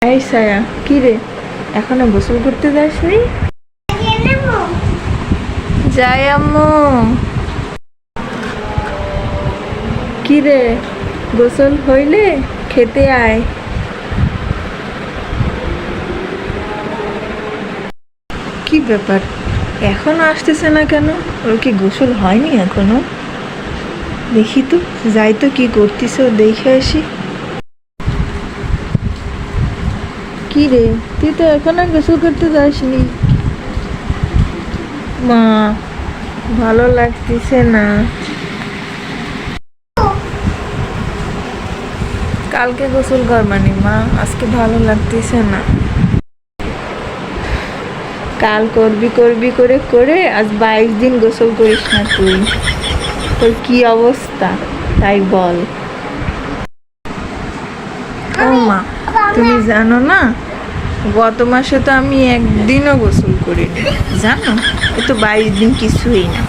এই সায়া, কি রে, এখনো গোসল করতে যাসনি? যাই আম্মু। কি রে, গোসল হইলে খেতে আয়। কি ব্যাপার, এখনো আসতেছে না কেন? ওর কি গোসল হয়নি এখনো? দেখি তো, যাই তো কি করতিস দেখে আসি। কি রে, তুই তো এখনো গোসল করতে যাসনি? মা, ভালো লাগতেছে না। কালকে গোসল কর মানে মা, আজকে ভালো লাগতেছে না। কাল করবি করবি করে করে আজ 22 দিন গোসল করিস না তুই। তোর কি অবস্থা তাই বল। ও মা, তুমি জানো না, গত মাসে তো আমি একদিনও গোসল করিনি, জানো? এ তো 22 দিন কিছুই না।